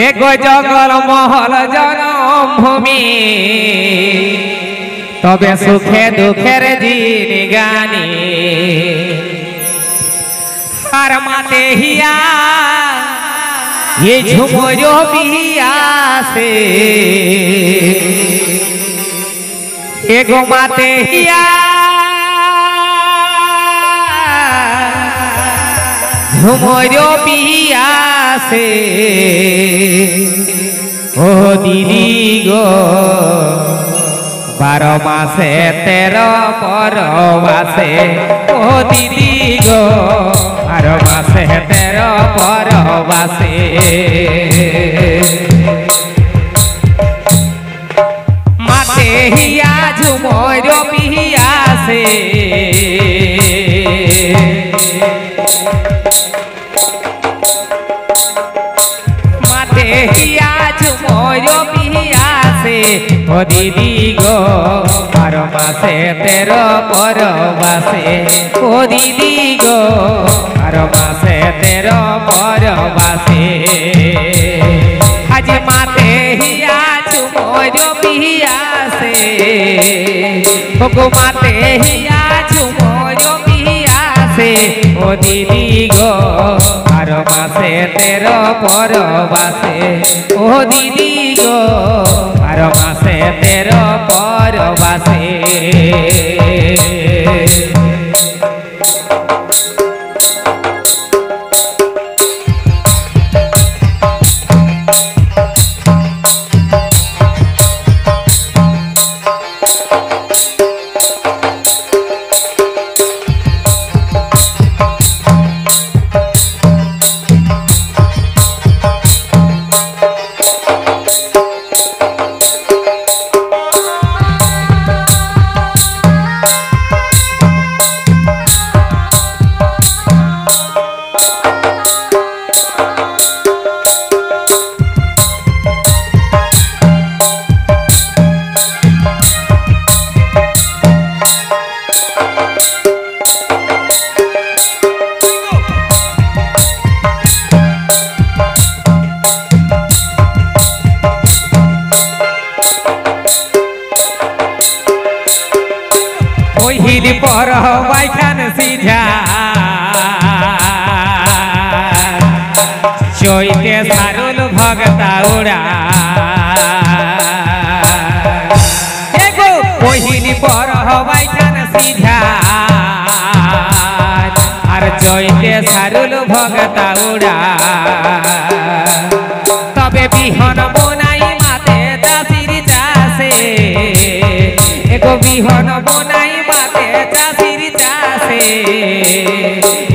এগো জঙ্গল মহল জনমভূমি তবে সুখে দুঃখের জিনিগানি আর মাতে হিয়া ये झुमरो बिया से एगो माते हिया झुमरो बिया से ओ दीदी गो 12 मासे 13 परवासे ओ दीदी गो 12 मासे 13 परवासे माते हिया झुमरो बिया से माते हिया झुमरो बिया से ओ दीदी गो 12 मासे 13 परवासे ओ दीदी गो 12 मासे 13 परवासे आज माते हिया झुमरो बिया से ओ गो माते हिया झुमरो बिया से ओ दीदी गो 12 मासे 13 परवासे ओ दीदी गो 12 मासे 13 परवासे हिली पर बैठन सीझा चोइते सारुल भगता उड़ा एगो हिली पर बैठन सीझा और चोइते सारुल भगता उड़ा तबे बिहन बोनाई माते दासिर चासे एगो बिहन बोनाई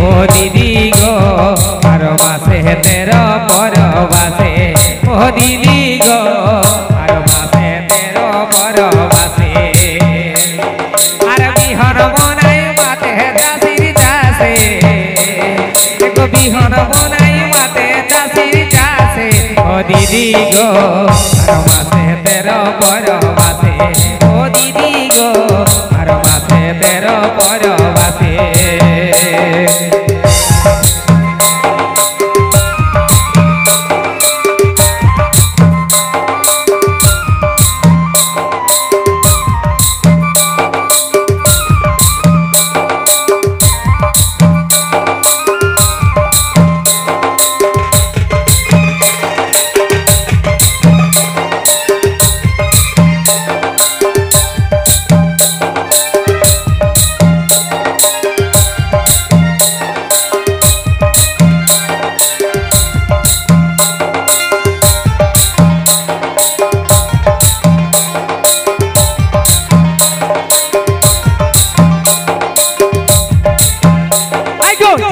ओ दीदी गो 12 मासे 13 परवासे ओ दीदी गो 12 मासे 13 परवासे आर बिहन बनाई माते दासिर चासे एको बिहन बनाई माते दासिर चासे ओ दीदी गो 12 मासे 13 परवासे ओ दीदी गो 12 मासे 13 परवासे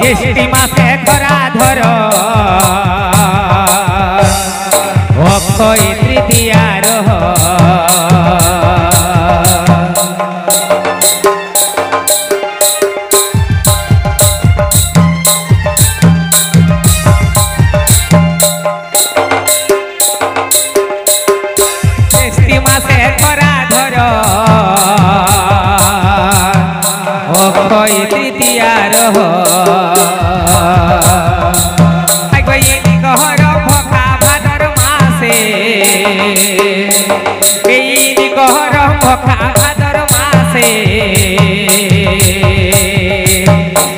जेष्ठी मासे खरा धर अक्षय तृतीयार जेष्ठी मासे खरा धर अक्षय तृतीयार आई गई कहर भखा भादर मा মাসে এই গরম ভখা ভাদর মাসে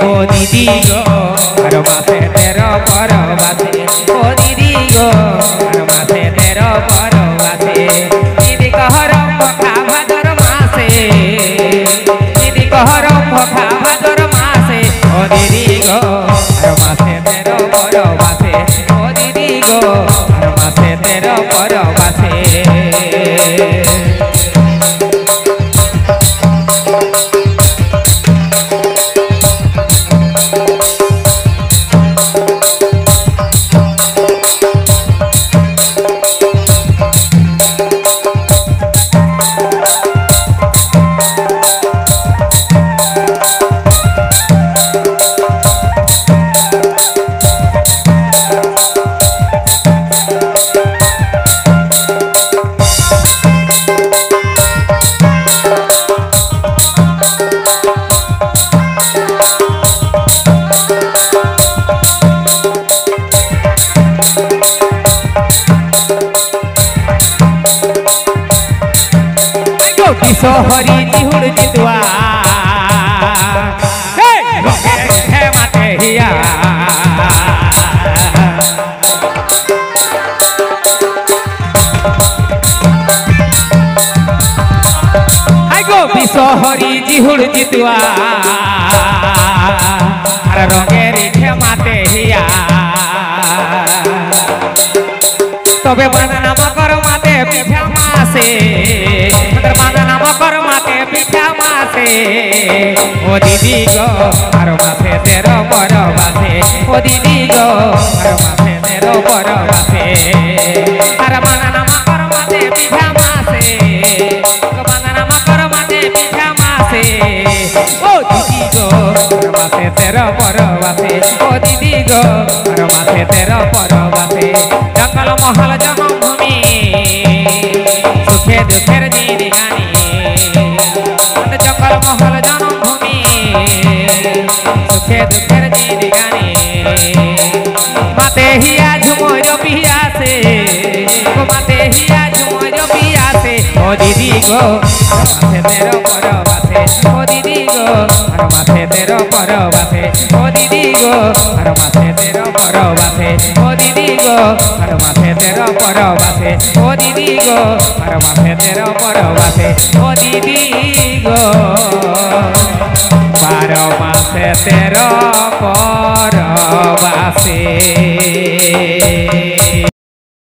ও দিদি গো আর মাসে 13 পরবাসে ও দিদি গো আর মাসে 13 পরবাসে দিদি গরম ভখা ভাদর মাসে দিদি গরম ভখা ভাদর মাসে ও দিদি গো আর মাসে 13 পরবাসে ও দিদি গো আর মাসে 13 পরবাসে सोहरी जिहुड़ जितवा हे माते हिया आई गो बिसोहरी जिहुड़ जितवा अरे रंगेरी हे माते हिया तबे बांधना मकर माते पिठा मासे बांधना मकर माते पिठा मासे ओ दीदी गो हर मासे 13 परबासे ओ दीदी गो हर मासे 13 परबासे हर बांधना मकर माते पिठा मासे बांधना मकर माते पिठा मासे ओ दीदी गो हर मासे 13 परबासे ओ दीदी गो हर मासे 13 परबासे जंगल महल जन्मभूमि सुखे दुखेर जिंदगानी जंगल महल जन्मभूमि सुखे दुखेर जिंदगानी माते हिया झुमर पियासे माते हिया झुमर पियासे ओ दीदी गो माथे 13 परबासे ओ दीदी गो हर माथे 13 परबासे ओ दीदी गो हर माथे 13 परबासे ओ दीदी गो हर माथे 13 परबासे ओ दीदी गो हर माथे 13 परबासे ओ दीदी गो 12 मासे 13 परबासे।